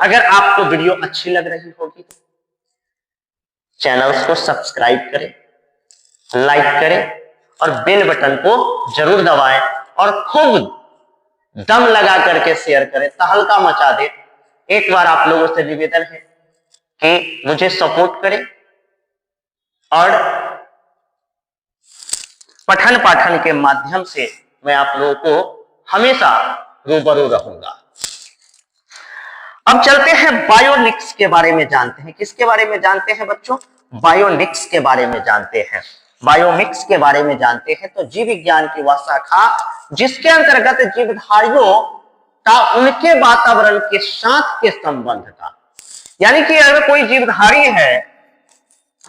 अगर आपको वीडियो अच्छी लग रही होगी तो चैनल को सब्सक्राइब करें, लाइक करें और बेल बटन को जरूर दबाएं और खूब दम लगा करके शेयर करें, तहलका मचा दे। एक बार आप लोगों से निवेदन है कि मुझे सपोर्ट करें और पठन पाठन के माध्यम से मैं आप लोगों को हमेशा रूबरू रहूंगा। अब चलते हैं बायोनिक्स के बारे में जानते हैं। किसके बारे में जानते हैं बच्चों? बायोनिक्स के बारे में जानते हैं। बायोमिक्स के बारे में जानते हैं तो जीव विज्ञान की वह शाखा जिसके अंतर्गत जीवधारियों का उनके वातावरण के साथ के संबंध का, यानी कि अगर कोई जीवधारी है,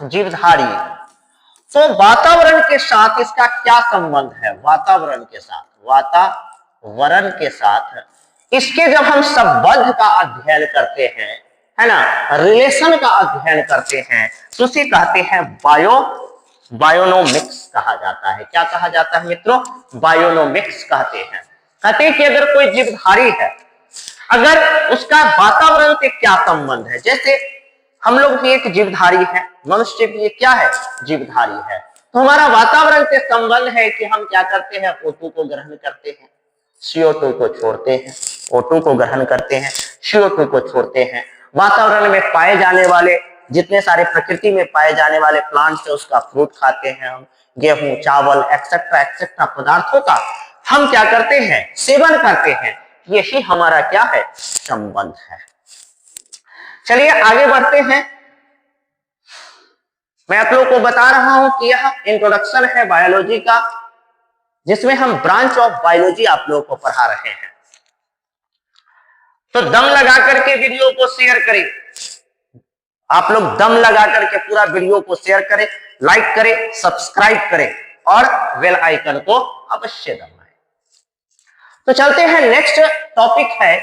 जीवधारी, तो वातावरण के साथ इसका क्या संबंध है? वातावरण के साथ, वातावरण के साथ इसके जब हम संबंध का अध्ययन करते हैं, है ना, रिलेशन का अध्ययन करते हैं, तो उसे कहते हैं बायोनोमिक्स कहा जाता है। क्या कहा जाता है मित्रों? बायोनोमिक्स कहते हैं। कहते हैं कि अगर कोई जीवधारी है, अगर उसका वातावरण से क्या संबंध है, जैसे हम लोग भी एक जीवधारी है, मनुष्य भी एक क्या है? जीवधारी है। तो हमारा वातावरण से संबंध है कि हम क्या करते हैं? O2 को ग्रहण करते हैं, CO2 को छोड़ते हैं, O2 को ग्रहण करते हैं, CO2 को छोड़ते हैं। वातावरण में पाए जाने वाले जितने सारे प्रकृति में पाए जाने वाले प्लांट्स है उसका फ्रूट खाते हैं हम, गेहूं, चावल एक्सेट्रा एक्सेट्रा पदार्थों का हम क्या करते हैं? सेवन करते हैं। यही हमारा क्या है? संबंध है। चलिए आगे बढ़ते हैं। मैं आप लोगों को बता रहा हूं कि यह इंट्रोडक्शन है बायोलॉजी का, जिसमें हम ब्रांच ऑफ बायोलॉजी आप लोगों को पढ़ा रहे हैं। तो दम लगा करके वीडियो को शेयर करें, आप लोग दम लगा करके पूरा वीडियो को शेयर करें, लाइक करें, सब्सक्राइब करें और बेल आइकन को अवश्य दबाएं। तो चलते हैं, नेक्स्ट टॉपिक है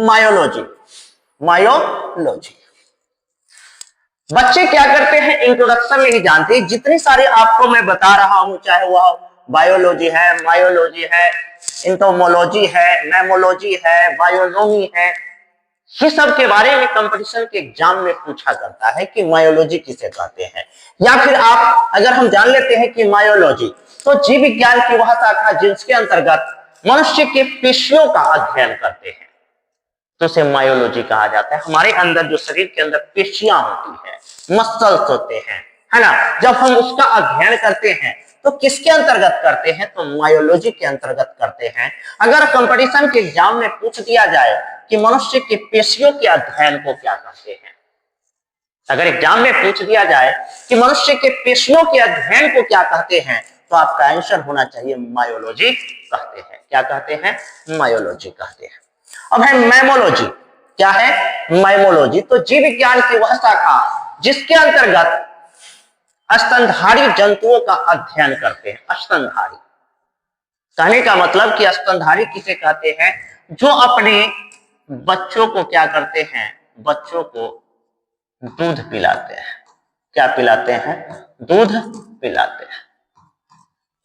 मायोलॉजी। मायोलॉजी बच्चे क्या करते हैं? इंट्रोडक्शन में ही जानते हैं। जितनी सारी आपको मैं बता रहा हूं, चाहे वह बायोलॉजी है, मायोलॉजी है, इंटोमोलॉजी है, मैमोलॉजी है, बायोनोमी है, ये सब के बारे में कंपटीशन के एग्जाम में पूछा करता है कि मायोलॉजी किसे कहते हैं। या फिर आप अगर हम जान लेते हैं कि मायोलॉजी तो जीव विज्ञान की वह शाखा जिसके अंतर्गत मनुष्य के पेशियों का अध्ययन करते हैं, तो उसे मायोलॉजी कहा जाता है। हमारे अंदर जो शरीर के अंदर पेशियां होती है, मसल्स होते हैं, है ना, जब हम उसका अध्ययन करते हैं तो किसके अंतर्गत करते हैं? तो मायोलॉजी के अंतर्गत करते हैं। अगर कंपटीशन के एग्जाम में पूछ दिया जाए कि मनुष्य के पेशियों के अध्ययन को क्या कहते हैं, अगर एग्जाम में पूछ दिया जाए कि मनुष्य के पेशियों के अध्ययन को क्या कहते हैं, तो आपका आंसर होना चाहिए मायोलॉजी कहते हैं। क्या कहते हैं? मायोलॉजी कहते हैं। अब है मैमोलॉजी। क्या है? मैमोलॉजी तो जीव विज्ञान की वह शाखा जिसके अंतर्गत स्तनधारी जंतुओं का अध्ययन करते हैं। स्तनधारी कहने का मतलब कि स्तनधारी किसे कहते हैं? जो अपने बच्चों को क्या करते हैं? बच्चों को दूध पिलाते हैं। क्या पिलाते हैं? दूध पिलाते हैं,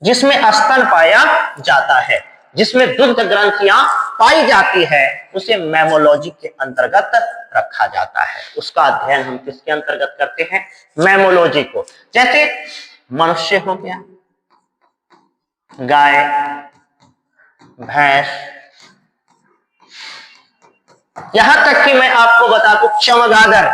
जिसमें स्तन पाया जाता है, जिसमें दुग्ध ग्रंथियां पाई जाती है, उसे मैमोलॉजी के अंतर्गत रखा जाता है। उसका अध्ययन हम किसके अंतर्गत करते हैं? मैमोलॉजी को। जैसे मनुष्य हो गया, गाय, भैंस, यहां तक कि मैं आपको बता दूं चमगादड़,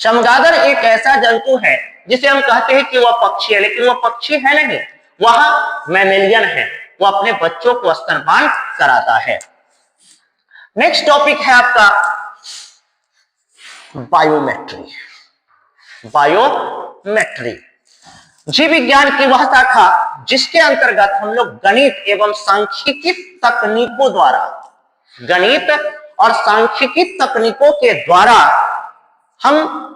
चमगादड़ एक ऐसा जंतु है जिसे हम कहते हैं कि वह पक्षी है, लेकिन वह पक्षी है नहीं, वह मैमेलियन है। वो अपने बच्चों को स्तनपान कराता है। नेक्स्ट टॉपिक है आपका बायोमेट्री। बायोमेट्री जीव विज्ञान की वह शाखा जिसके अंतर्गत हम लोग गणित एवं सांख्यिकी तकनीकों द्वारा, गणित और सांख्यिकी तकनीकों के द्वारा हम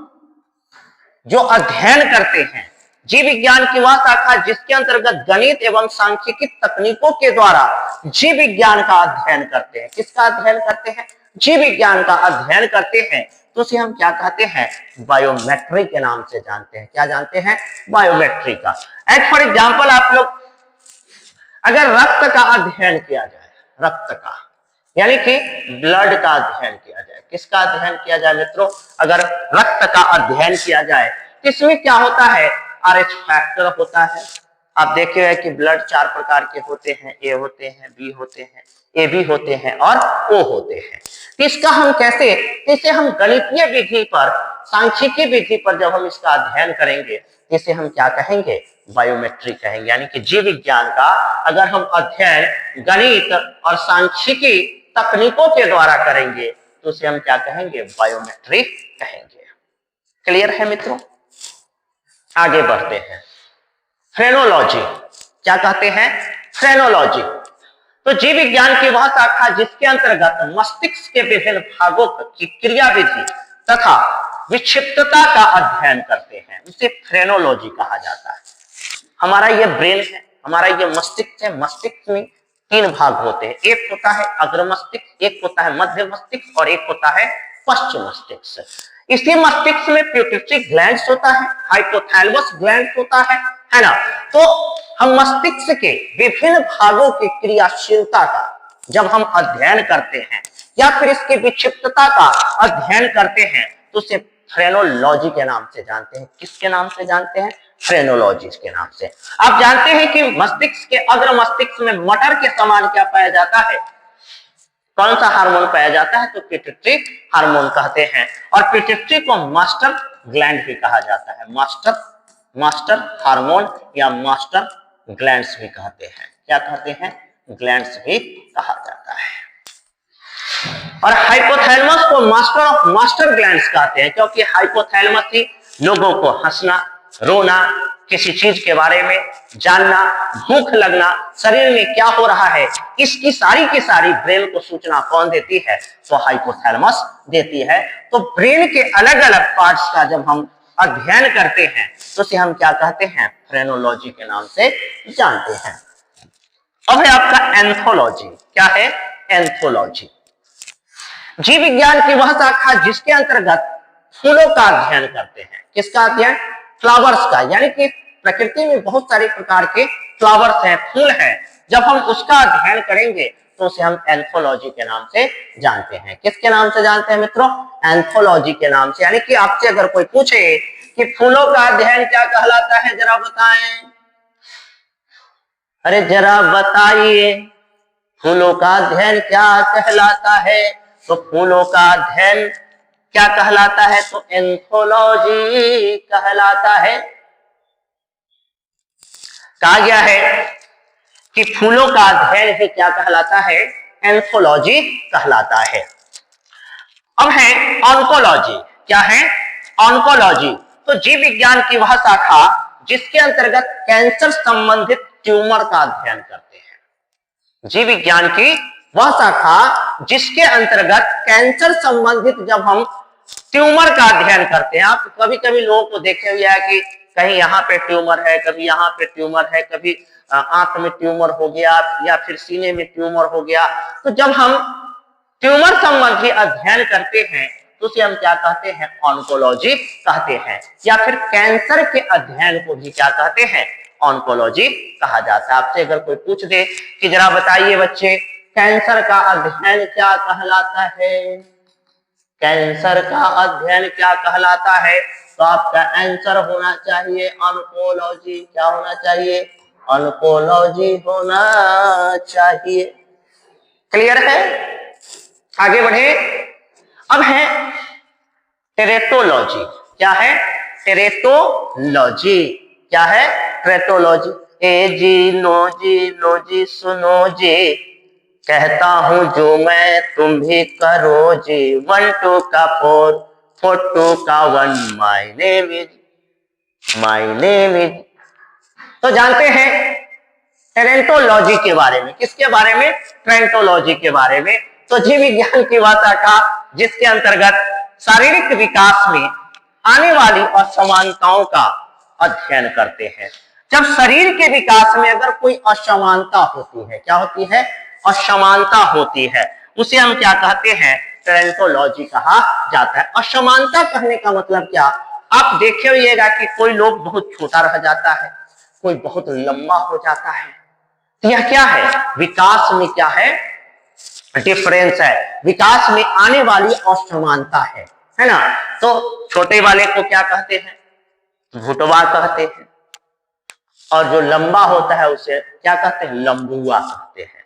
जो अध्ययन करते हैं, जीव विज्ञान की वह शाखा जिसके अंतर्गत गणित एवं सांख्यिकी तकनीकों के द्वारा जीव विज्ञान का अध्ययन करते हैं। किसका अध्ययन करते हैं? जीव विज्ञान का अध्ययन करते हैं, तो उसे हम क्या कहते हैं? बायोमेट्री के नाम से जानते हैं। क्या जानते हैं? बायोमेट्री का। एज फॉर एग्जाम्पल आप लोग अगर रक्त का अध्ययन किया जाए, रक्त का यानी कि ब्लड का अध्ययन किया जाए, किसका अध्ययन किया जाए मित्रों? अगर रक्त का अध्ययन किया जाए तो इसमें क्या होता है? RH फैक्टर होता है। आप देखे हैं कि ब्लड 4 प्रकार के होते हैं, ए होते हैं, बी होते हैं, AB होते हैं और O होते हैं। तो इसका हम कैसे, इसे हम गणितीय विधि पर, सांख्यिकी विधि पर जब हम इसका अध्ययन करेंगे, इसे हम क्या कहेंगे? बायोमेट्री कहेंगे। यानी कि जीव विज्ञान का अगर हम अध्ययन गणित और सांख्यिकी तकनीकों के द्वारा करेंगे तो उसे हम क्या कहेंगे? बायोमेट्री कहेंगे। क्लियर है मित्रों? आगे बढ़ते हैं। फ्रेनोलॉजी क्या कहते हैं? फ्रेनोलॉजी तो जीव विज्ञान की वह शाखा जिसके अंतर्गत मस्तिष्क के विभिन्न भागों की क्रियाविधि तथा विक्षिप्तता का अध्ययन करते हैं, उसे फ्रेनोलॉजी कहा जाता है। हमारा ये ब्रेन है, हमारा ये मस्तिष्क है। मस्तिष्क में 3 भाग होते हैं, एक होता है अग्र मस्तिष्क, एक होता है मध्य मस्तिष्क और एक होता है पश्च मस्तिष्क। इसी मस्तिष्क में पिट्यूटरी ग्लैंड्स होता है, हाइपोथैलेमस ग्लैंड्स होता है ना। तो हम मस्तिष्क के विभिन्न भागों की क्रियाशीलता का जब हम अध्ययन करते हैं या फिर इसकी विक्षिप्तता का अध्ययन करते हैं तो उसे फ्रेनोलॉजी के नाम से जानते हैं। किसके नाम से जानते हैं? फ्रेनोलॉजी के नाम से। आप जानते हैं कि मस्तिष्क के अग्र मस्तिष्क में मटर के समान क्या पाया जाता है? कौन सा हार्मोन पाया जाता है? तो पिट्यूटरी हार्मोन कहते हैं। और पिट्यूटरी को मास्टर ग्लैंड भी कहा जाता है, मास्टर हार्मोन या मास्टर ग्लैंड्स भी कहते हैं। क्या कहते हैं? ग्लैंड्स भी कहा जाता है। और हाइपोथैलेमस को मास्टर ग्लैंड्स कहते हैं, क्योंकि हाइपोथैलेमस ही लोगों को हंसना, रोना, किसी चीज के बारे में जानना, भूख लगना, शरीर में क्या हो रहा है, इसकी सारी की सारी ब्रेन को सूचना कौन देती है? तो हाइपोथैलेमस देती है। तो ब्रेन के अलग अलग पार्ट्स का जब हम अध्ययन करते हैं तो उसे हम क्या कहते हैं? फ्रेनोलॉजी के नाम से जानते हैं। अब है आपका एंथोलॉजी। क्या है? एंथोलॉजी जीव विज्ञान की वह शाखा जिसके अंतर्गत फूलों का अध्ययन करते हैं। किसका अध्ययन? फ्लावर्स का। यानी कि प्रकृति में बहुत सारे प्रकार के फ्लावर्स हैं, फूल हैं। जब हम उसका अध्ययन करेंगे तो उसे हम एंथोलॉजी के नाम से जानते हैं। किसके नाम से जानते हैं मित्रों? एंथोलॉजी के नाम से। यानी कि आपसे अगर कोई पूछे कि फूलों का अध्ययन क्या कहलाता है, जरा बताएं। अरे जरा बताइए, फूलों का अध्ययन क्या कहलाता है? तो फूलों का अध्ययन क्या कहलाता है? तो एंथोलॉजी कहलाता है। कहा गया है कि फूलों का अध्ययन ही क्या कहलाता है? एंथोलॉजी कहलाता है। अब है ऑन्कोलॉजी। क्या है? ऑन्कोलॉजी तो जीव विज्ञान की वह शाखा जिसके अंतर्गत कैंसर संबंधित ट्यूमर का अध्ययन करते हैं। जीव विज्ञान की वह शाखा जिसके अंतर्गत कैंसर संबंधित जब हम ट्यूमर का अध्ययन करते हैं। आप कभी कभी लोगों को देखे हुए है कि कहीं यहाँ पे ट्यूमर है, कभी यहाँ पे ट्यूमर है, कभी आंख में ट्यूमर हो गया या फिर सीने में ट्यूमर हो गया। तो जब हम ट्यूमर संबंधी अध्ययन करते हैं तो उसे हम क्या कहते हैं? ऑन्कोलॉजी कहते हैं। या फिर कैंसर के अध्ययन को भी क्या कहते हैं? ऑन्कोलॉजी कहा जाता है। आपसे अगर कोई पूछ दे कि जरा बताइए बच्चे, कैंसर का अध्ययन क्या कहलाता है? कैंसर का अध्ययन क्या कहलाता है? तो आपका आंसर होना चाहिए ऑन्कोलॉजी। क्या होना चाहिए? ऑन्कोलॉजी होना चाहिए। क्लियर है? आगे बढ़े। अब है टेरेटोलॉजी। क्या है? टेरेटोलॉजी। क्या है? टेरेटोलॉजी। ए जी नो जी, लो जी सुनो जी, कहता हूं जो मैं तुम भी करो जी। 1 2 का 4, 4 2 का 1, माय नेम इज। तो जानते हैं टेरेंटोलॉजी के बारे में। किसके बारे में? टेरेंटोलॉजी के बारे में। तो जीव विज्ञान की वह शाखा जिसके अंतर्गत शारीरिक विकास में आने वाली असमानताओं का अध्ययन करते हैं। जब शरीर के विकास में अगर कोई असमानता होती है, क्या होती है? असमानता होती है, उसे हम क्या कहते हैं? टेरेंटोलॉजी कहा जाता है। असमानता कहने का मतलब क्या? आप देखे होइएगा कि कोई लोग बहुत छोटा रह जाता है, कोई बहुत लंबा हो जाता है। तो यह क्या है, विकास में क्या है, डिफरेंस है, विकास में आने वाली असमानता है ना। तो छोटे वाले को क्या कहते हैं, भुटवा कहते हैं, और जो लंबा होता है उसे क्या कहते हैं, लंबुआ कहते हैं।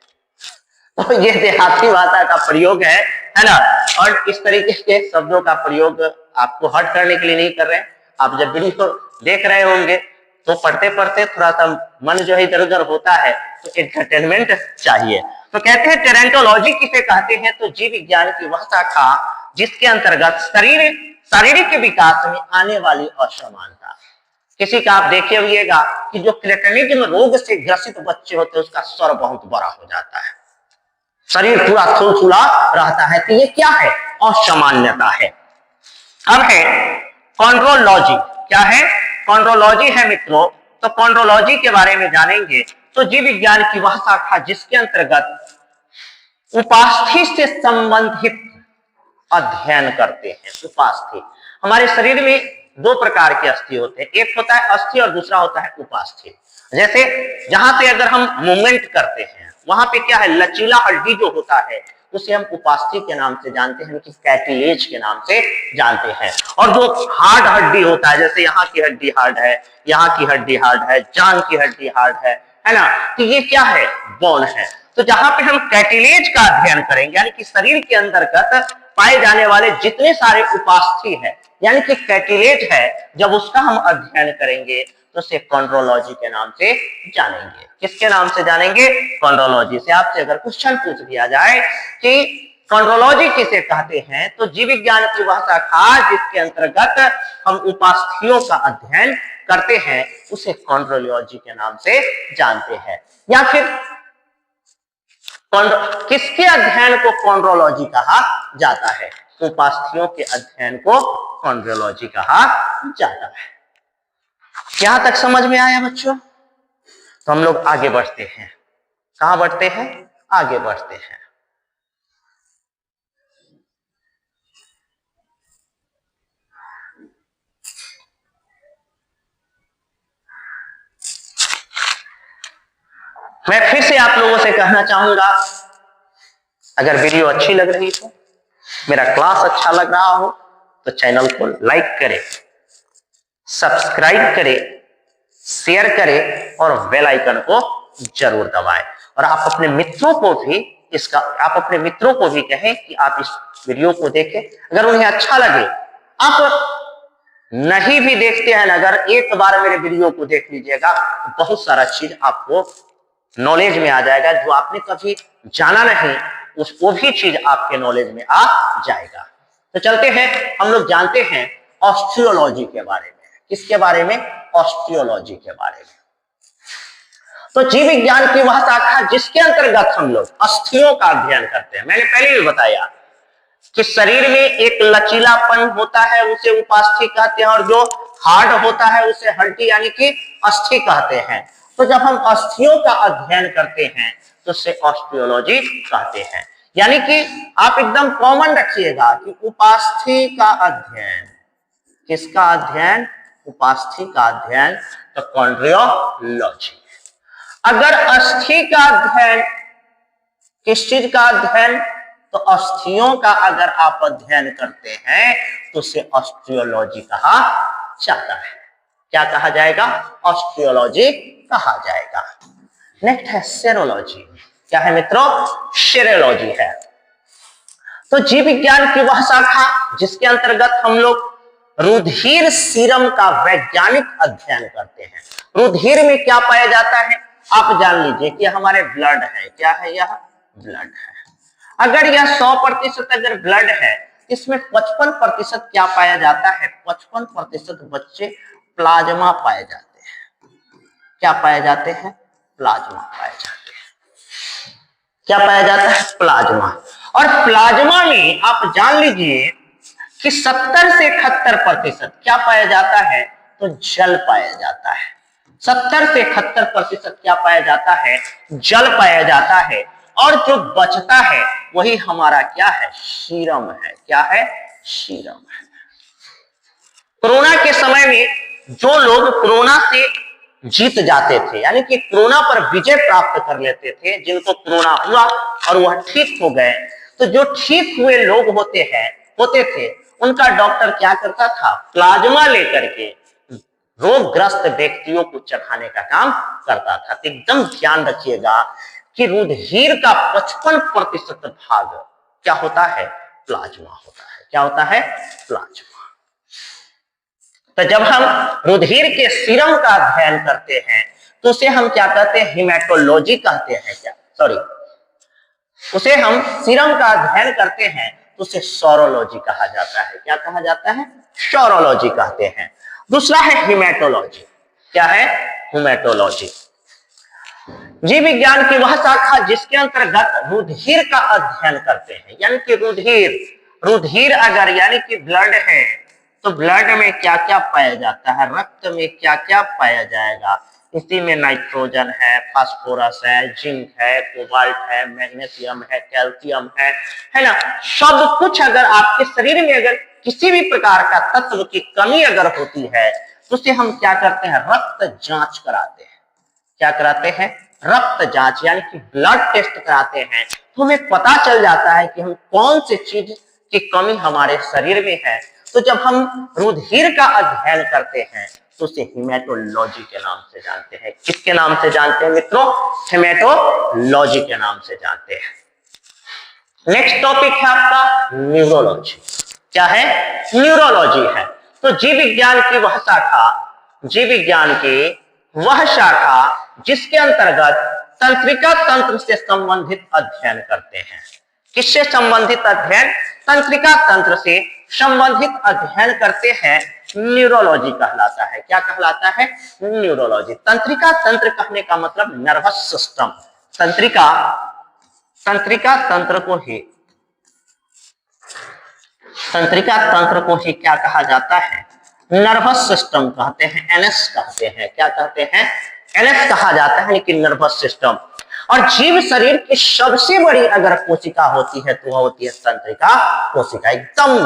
तो ये देहाती भाषा का प्रयोग है ना। और इस तरीके के शब्दों का प्रयोग आपको हर्ट करने के लिए नहीं कर रहे हैं। आप जब वीडियो देख रहे होंगे तो पढ़ते पढ़ते थोड़ा सा मन जो है इधर उधर होता है, तो एंटरटेनमेंट चाहिए। तो कहते हैं टेरेंटोलॉजी किसे कहते हैं, तो जीव विज्ञान की वह शाखा जिसके अंतर्गत शारीरिक विकास में आने वाली असमानता। किसी का आप देखे होइएगा कि जो क्रेटनिज्म रोग से ग्रसित बच्चे होते हैं उसका स्वर बहुत बड़ा हो जाता है, शरीर पूरा थुलथुला रहता है। तो ये क्या है, असामान्यता है। अब है कॉन्ड्रोलॉजी। क्या है, कॉन्ड्रोलॉजी है मित्रों। तो कॉन्ड्रोलॉजी के बारे में जानेंगे तो जीव विज्ञान की वह शाखा जिसके अंतर्गत उपास्थि से संबंधित अध्ययन करते हैं। उपास्थि, हमारे शरीर में दो प्रकार के अस्थि होते हैं, एक होता है अस्थि और दूसरा होता है उपास्थि। जैसे जहां से अगर हम मूवमेंट करते हैं वहां पे क्या है, लचीला हड्डी जो होता है उसे हम उपास्थि के नाम से जानते हैं, कि कैटिलेज के नाम से जानते हैं। और जो हार्ड हड्डी होता है, जैसे यहाँ की हड्डी हार्ड है, यहाँ की हड्डी हार्ड है, जांग की हड्डी हार्ड है ना, तो ये क्या है, बोन है। तो जहां पे हम कैटिलेज का अध्ययन करेंगे, यानी कि शरीर के अंतर्गत पाए जाने वाले जितने सारे उपास्थि है यानी कि कैटिलेज है, जब उसका हम अध्ययन करेंगे तो उसे कॉन्ड्रोलॉजी के नाम से जानेंगे। किसके नाम से जानेंगे, कॉन्ड्रोलॉजी से। आपसे अगर क्वेश्चन पूछ दिया जाए कि कॉन्ड्रोलॉजी किसे कहते हैं, तो जीव विज्ञान की वह शाखा जिसके अंतर्गत हम उपास्थियों का अध्ययन करते हैं उसे कॉन्ड्रोलॉजी के नाम से जानते हैं। या फिर किसके अध्ययन को कॉन्ड्रोलॉजी कहा जाता है, उपास्थियों के अध्ययन को कॉन्ड्रोलॉजी कहा जाता है। यहां तक समझ में आया बच्चों? तो हम लोग आगे बढ़ते हैं। कहां बढ़ते हैं, आगे बढ़ते हैं। मैं फिर से आप लोगों से कहना चाहूंगा, अगर वीडियो अच्छी लग रही हो, मेरा क्लास अच्छा लग रहा हो, तो चैनल को लाइक करें, सब्सक्राइब करें, शेयर करें और बेल आइकन को जरूर दबाएं। और आप अपने मित्रों को भी कहें कि आप इस वीडियो को देखें। अगर उन्हें अच्छा लगे, आप नहीं भी देखते हैं, अगर एक बार मेरे वीडियो को देख लीजिएगा, बहुत सारा चीज आपको नॉलेज में आ जाएगा, जो आपने कभी जाना नहीं वो भी चीज आपके नॉलेज में आ जाएगा। तो चलते हैं, हम लोग जानते हैं ऑस्टियोलॉजी के बारे में। किसके बारे में, ऑस्टियोलॉजी के बारे में। तो जीव विज्ञान की वह शाखा जिसके अंतर्गत हम लोग अस्थियों का अध्ययन करते हैं। मैंने पहले भी बताया कि शरीर में एक लचीलापन होता है उसे उपास्थि कहते हैं, और जो हार्ड होता है उसे हड्डी यानी कि अस्थि कहते हैं। तो जब हम अस्थियों का अध्ययन करते हैं तो उसे ऑस्टियोलॉजी कहते हैं। यानी कि आप एकदम कॉमन रखिएगा कि उपास्थि का अध्ययन, किसका अध्ययन, उपास्थि का अध्ययन, तो कॉन्ड्रियोलॉजी। अगर अस्थि का अध्ययन, किस चीज का अध्ययन, तो अस्थियों का अगर आप अध्ययन करते हैं तो उसे ऑस्टियोलॉजी कहा जाता है। क्या कहा जाएगा, ऑस्टियोलॉजी कहा जाएगा। नेक्स्ट है सेरोलॉजी। क्या है मित्रों, सेरोलॉजी है। तो जीव विज्ञान की वह शाखा जिसके अंतर्गत हम लोग रुधिर सीरम का वैज्ञानिक अध्ययन करते हैं। रुधिर में क्या पाया जाता है, आप जान लीजिए कि हमारे ब्लड है। क्या है, यह ब्लड है। अगर यह 100% अगर ब्लड है, इसमें 55% क्या पाया जाता है, 55% बच्चे प्लाज्मा पाए जाते हैं। क्या पाए जाते हैं, प्लाज्मा पाए जाते हैं। क्या पाया जाता है, प्लाज्मा। और प्लाज्मा में आप जान लीजिए कि 70 से 71% क्या पाया जाता है, तो जल पाया जाता है। 70 से 71% क्या पाया जाता है, जल पाया जाता है। और जो बचता है वही हमारा क्या है, सीरम है। क्या है, सीरम है। कोरोना के समय में जो लोग कोरोना से जीत जाते थे, यानी कि कोरोना पर विजय प्राप्त कर लेते थे। जिनको कोरोना हुआ और वह ठीक हो गए, तो जो ठीक हुए लोग होते थे उनका डॉक्टर क्या करता था, प्लाज्मा लेकर के रोगग्रस्त व्यक्तियों को चढ़ाने का काम करता था। तो एकदम ध्यान रखिएगा कि रुधिर का 55% भाग क्या होता है, प्लाज्मा होता है। क्या होता है, प्लाज्मा। तो जब हम रुधिर के सीरम का अध्ययन करते हैं तो उसे हम क्या कहते हैं, हेमेटोलॉजी कहते हैं। क्या, सॉरी, उसे हम सीरम का अध्ययन करते हैं तो उसे सोरोलॉजी कहा जाता है। क्या कहा जाता है, सोरोलॉजी कहते हैं। दूसरा है हेमेटोलॉजी। क्या है, हेमेटोलॉजी। जीव विज्ञान की वह शाखा जिसके अंतर्गत रुधिर का अध्ययन करते हैं, यानी कि रुधिर अगर यानी कि ब्लड है तो ब्लड में क्या क्या पाया जाता है, रक्त में क्या क्या पाया जाएगा। इसी में नाइट्रोजन है, फास्फोरस है, जिंक है, कोबाल्ट है, मैग्नीशियम है, कैल्शियम है ना। सब कुछ अगर आपके शरीर में अगर किसी भी प्रकार का तत्व की कमी अगर होती है तो उसे हम क्या करते हैं, रक्त जांच कराते हैं। क्या कराते हैं, रक्त जांच, यानी कि ब्लड टेस्ट कराते हैं। तो हमें पता चल जाता है कि हम कौन सी चीज की कमी हमारे शरीर में है। तो जब हम रुधिर का अध्ययन करते हैं तो उसे हेमेटोलॉजी के नाम से जानते हैं। किसके नाम से जानते हैं मित्रों, हेमेटोलॉजी के नाम से जानते हैं। नेक्स्ट टॉपिक है आपका न्यूरोलॉजी। क्या है, न्यूरोलॉजी है। तो जीव विज्ञान की वह शाखा जिसके अंतर्गत तंत्रिका तंत्र से संबंधित अध्ययन करते हैं। किससे संबंधित अध्ययन, तंत्रिका तंत्र से संबंधित अध्ययन करते हैं, न्यूरोलॉजी कहलाता है। क्या कहलाता है, न्यूरोलॉजी। तंत्रिका तंत्र कहने का मतलब नर्वस सिस्टम। तंत्रिका तंत्र को ही क्या कहा जाता है, नर्वस सिस्टम कहते हैं, एनएस कहते हैं। क्या कहते हैं, एनएस कहा जाता है, लेकिन नर्वस सिस्टम। और जीव शरीर की सबसे बड़ी अगर कोशिका होती है तो वह होती है तंत्रिका कोशिका। एकदम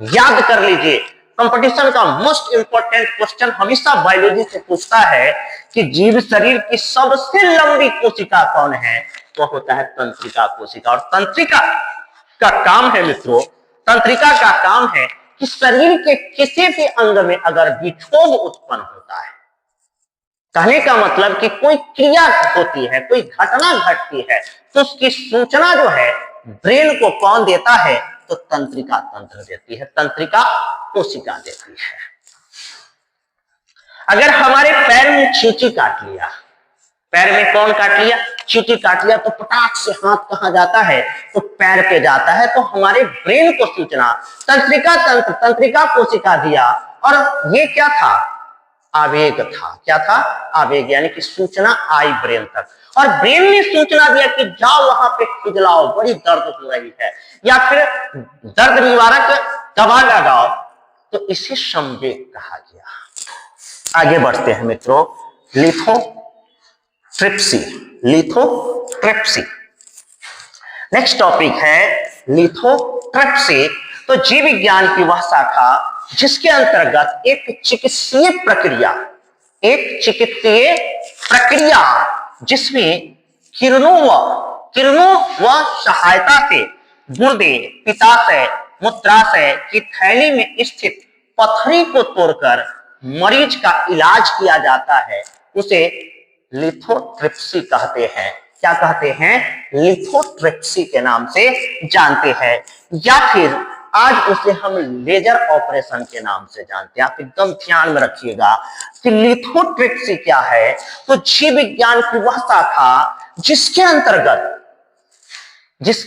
याद कर लीजिए, कंपटीशन का मोस्ट इंपोर्टेंट क्वेश्चन हमेशा बायोलॉजी से पूछता है कि जीव शरीर की सबसे लंबी कोशिका कौन है, तो होता है तंत्रिका कोशिका। और तंत्रिका का काम है मित्रों, तंत्रिका का काम है कि शरीर के किसी भी अंग में अगर विक्षोभ उत्पन्न होता है, कहने का मतलब कि कोई क्रिया होती है, कोई घटना घटती है, तो उसकी सूचना जो है ब्रेन को कौन देता है, तो तंत्रिका तंत्र देती है, तंत्रिका कोशिका देती है। अगर हमारे पैर में चींटी काट लिया, पैर में कौन काट लिया, चींटी काट लिया, तो पटाख से हाथ कहां जाता है, तो पैर पे जाता है। तो हमारे ब्रेन को सूचना तंत्रिका तंत्र, तंत्रिका कोशिका दिया। और ये क्या था, आवेग था। क्या था, आवेग, यानी कि सूचना आई ब्रेन तक। और ब्रेन ने सूचना दिया कि जाओ वहां पे खुजलाओ, बड़ी दर्द हो रही है, या फिर दर्द निवारक दवा लगाओ, तो इसे संवेग कहा गया। आगे बढ़ते हैं मित्रों, लिथोट्रिप्सी। नेक्स्ट टॉपिक है लिथोट्रिप्सी। तो जीव विज्ञान की वह शाखा जिसके अंतर्गत एक चिकित्सीय प्रक्रिया जिसमें किरणों व सहायता से गुर्दे, पित्ताशय, मूत्राशय की थैली में स्थित पथरी को तोड़कर मरीज का इलाज किया जाता है, उसे लिथोट्रिप्सी कहते हैं। क्या कहते हैं, लिथोट्रिप्सी के नाम से जानते हैं, या फिर आज उसे हम लेजर ऑपरेशन के नाम से जानते हैं। आप एकदम ध्यान में रखिएगा कि लिथोट्रिप्सी क्या है। तो जीव विज्ञान की वह शाखा जिसके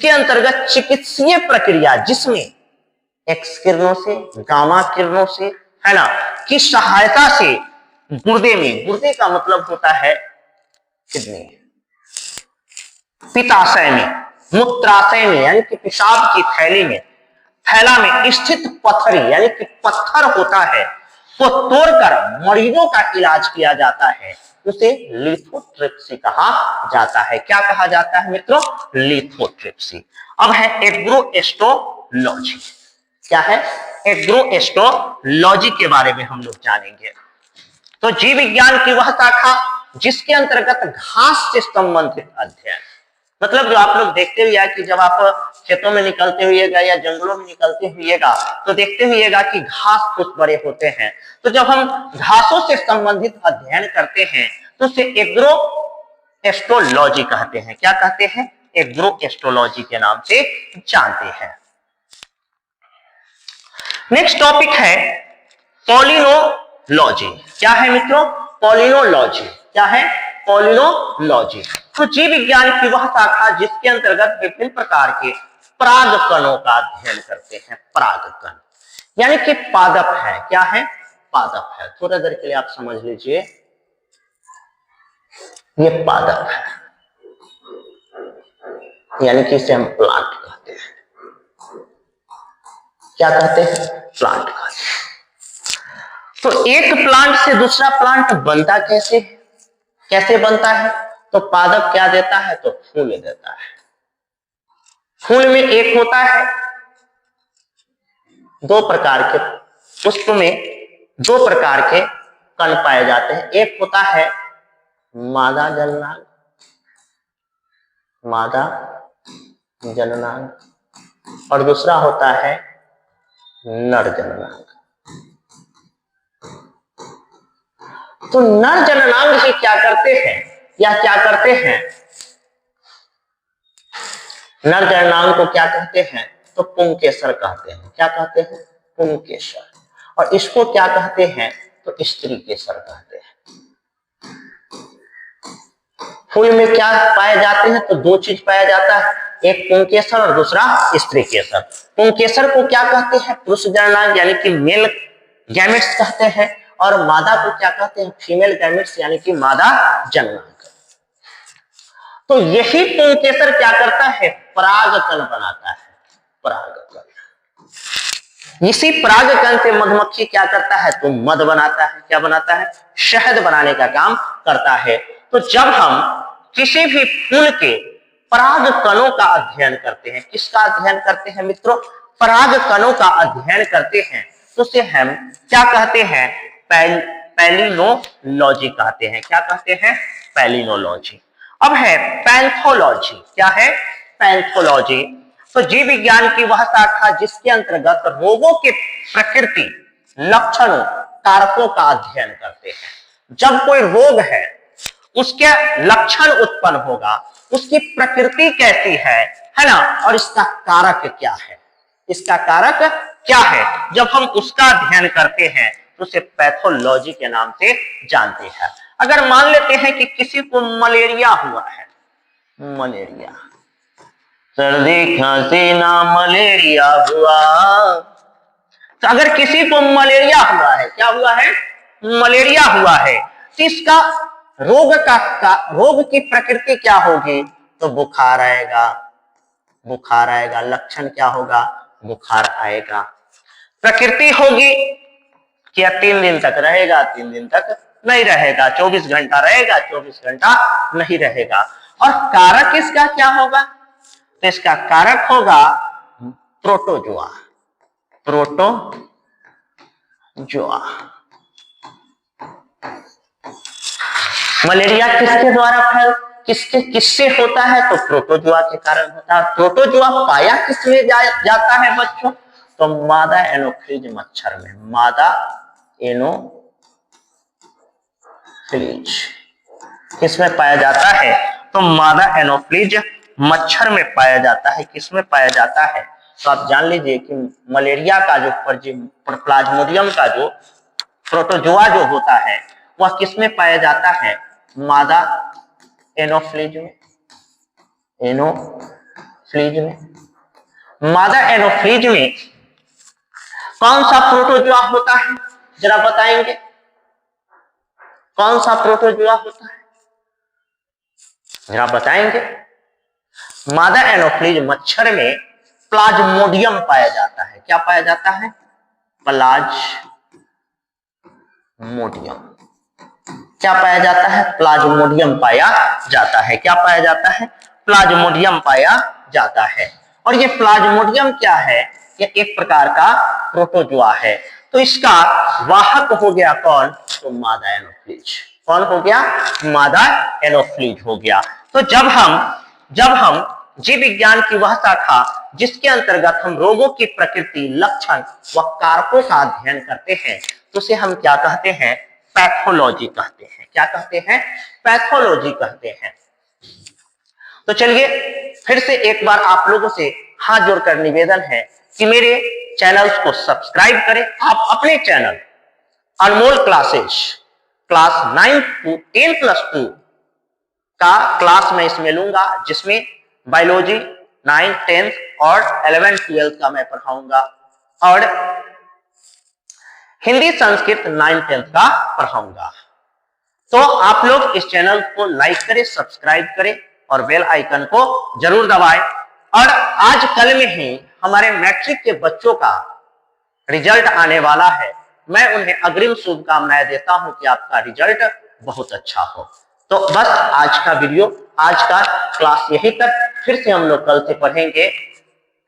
अंतर्गत चिकित्सीय प्रक्रिया जिसमें एक्स किरणों से, गामा किरणों से, है ना, की सहायता से गुर्दे का मतलब होता है किडनी, पित्ताशय में, मूत्राशय में, यानी कि पेशाब की थैला में स्थित पथरी, यानी कि पत्थर होता है, को तोड़कर मरीजों का इलाज किया जाता है, उसे लिथोट्रिप्सी कहा जाता है। क्या कहा जाता है मित्रों, लिथोट्रिप्सी। अब है एग्रोएस्ट्रोलॉजी। क्या है, एग्रोएस्ट्रोलॉजी के बारे में हम लोग जानेंगे। तो जीव विज्ञान की वह शाखा जिसके अंतर्गत घास से संबंधित अध्ययन, मतलब जो आप लोग देखते हुए कि जब आप खेतों में निकलते हुएगा या जंगलों में निकलते हुएगा तो देखते हुएगा कि घास कुछ बड़े होते हैं। तो जब हम घासों से संबंधित अध्ययन करते हैं तो उसे एग्रो एस्ट्रोलॉजी कहते हैं। क्या कहते हैं? एग्रो एस्ट्रोलॉजी के नाम से जानते हैं। नेक्स्ट टॉपिक है पॉलिनोलॉजी। क्या है मित्रों? पॉलिनोलॉजी। क्या है? पॉलिनोलॉजी। तो जीव विज्ञान की वह शाखा जिसके अंतर्गत विभिन्न प्रकार के परागकणों का अध्ययन करते हैं। परागकण यानी कि पादप है। क्या है? पादप है। थोड़ा देर के लिए आप समझ लीजिए, ये पादप है, यानी कि इसे हम प्लांट कहते हैं। क्या कहते हैं? प्लांट कहते हैं। तो एक प्लांट से दूसरा प्लांट बनता कैसे बनता है? तो पादप क्या देता है? तो फूल देता है। फूल में एक होता है, दो प्रकार के पुष्प में दो प्रकार के कण पाए जाते हैं। एक होता है मादा जननांग, मादा जननांग, और दूसरा होता है नर जननांग। तो नर जननांग ही क्या करते हैं या क्या करते हैं? नर जननांग को क्या कहते हैं? तो पुंकेसर कहते हैं। क्या कहते हैं? पुंकेसर। और इसको क्या कहते हैं? तो स्त्री केसर कहते हैं। फूल में क्या पाए जाते हैं? तो दो चीज पाया जाता है, एक पुंकेसर और दूसरा स्त्री केसर। पुंकेसर को क्या कहते हैं? पुरुष जननांग यानी कि मेल गैमेट्स कहते हैं, और मादा को क्या कहते हैं? फीमेल गैमेट्स यानी कि मादा जननांग। तो यही पुंकेसर क्या करता है? परागकण बनाता है। परागकण। इसी परागकण से मधुमक्खी क्या करता है? तो मध बनाता है। क्या बनाता है? शहद बनाने का काम करता है। तो जब हम किसी भी फूल के परागकणों का अध्ययन करते हैं, किसका अध्ययन करते हैं मित्रों? परागकणों का अध्ययन करते हैं, तो उसे हम क्या कहते हैं? पैलिनोलॉजी कहते हैं। क्या कहते हैं? पैलिनोलॉजी। अब है पैथोलॉजी। क्या है? पैथोलॉजी। तो जीव विज्ञान की वह शाखा जिसके अंतर्गत रोगों के प्रकृति, लक्षणों, कारकों का अध्ययन करते हैं। जब कोई रोग है, उसके लक्षण उत्पन्न होगा, उसकी प्रकृति कैसी है ना, और इसका कारक क्या है, इसका कारक क्या है, जब हम उसका अध्ययन करते हैं तो उसे पैथोलॉजी के नाम से जानते हैं। अगर मान लेते हैं कि किसी को मलेरिया हुआ है, मलेरिया, सर्दी खांसी ना मलेरिया हुआ, तो अगर किसी को मलेरिया हुआ है, क्या हुआ है? मलेरिया हुआ है, तो इसका रोग की प्रकृति क्या होगी? तो बुखार आएगा। बुखार आएगा। लक्षण क्या होगा? बुखार आएगा। प्रकृति होगी क्या 3 दिन तक रहेगा, 3 दिन तक नहीं रहेगा, 24 घंटा रहेगा, 24 घंटा नहीं रहेगा। और कारक इसका क्या होगा? तो इसका कारक होगा प्रोटोजोआ। प्रोटोजोआ। मलेरिया किससे होता है? तो प्रोटोजोआ के कारण होता है। प्रोटोजोआ पाया किसमें जाता है बच्चों? तो मादा एनोफ्लिज मच्छर में। मादा एनोफ्लिज किसमें पाया जाता है? तो मादा एनोफ्लिज मच्छर में पाया जाता है। किसमें पाया जाता है? तो आप जान लीजिए कि मलेरिया का जो प्लाज्मोडियम का जो प्रोटोजोआ जो होता है वह किसमें पाया जाता है? मादा एनोफ्लिज में। एनोफ्लिज में। मादा एनोफ्लिज में कौन सा प्रोटोजोआ होता है? जरा बताएंगे कौन सा प्रोटोजोआ होता है? जरा बताएंगे। मादा एनोफ्लिज मच्छर में प्लाज्मोडियम पाया जाता है। क्या पाया जाता है? प्लाज्मोडियम। क्या पाया जाता है? प्लाज्मोडियम पाया जाता है। क्या पाया जाता है? प्लाज्मोडियम पाया जाता है। और ये प्लाज्मोडियम क्या है? ये एक प्रकार का प्रोटोजोआ है। तो इसका वाहक हो गया कौन? तो मादा एनोफ्लीज। कौन हो गया? मादा एनोफ्लीज हो गया। तो जब हम जीव विज्ञान की वह शाखा जिसके अंतर्गत हम रोगों की प्रकृति, लक्षण व कारकों का अध्ययन करते हैं, तो उसे हम क्या कहते हैं? पैथोलॉजी कहते हैं। क्या कहते हैं? पैथोलॉजी कहते हैं। तो चलिए फिर से एक बार आप लोगों से हाथ जोड़कर निवेदन है कि मेरे चैनल्स को सब्सक्राइब करें। आप अपने channel Anmol classes class 9 to 10+2 का क्लास मैं इसमें लूंगा, जिसमें बायोलॉजी 9, 10 और 11, 12 का मैं पढ़ाऊंगा और हिंदी संस्कृत 9, 10 का पढ़ाऊंगा। तो आप लोग इस चैनल को लाइक करें, सब्सक्राइब करें और बेल आइकन को जरूर दबाएं। और आज कल में ही हमारे मैट्रिक के बच्चों का रिजल्ट आने वाला है। मैं उन्हें अग्रिम शुभकामनाएं देता हूं कि आपका रिजल्ट बहुत अच्छा हो। तो बस आज का वीडियो, आज का क्लास यही तक। फिर से हम लोग कल से पढ़ेंगे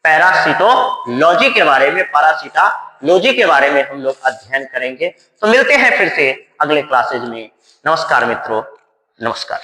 पैरासिटोलॉजी के बारे में, पैरासिटोलॉजी के बारे में हम लोग अध्ययन करेंगे। तो मिलते हैं फिर से अगले क्लासेज में। नमस्कार मित्रों, नमस्कार।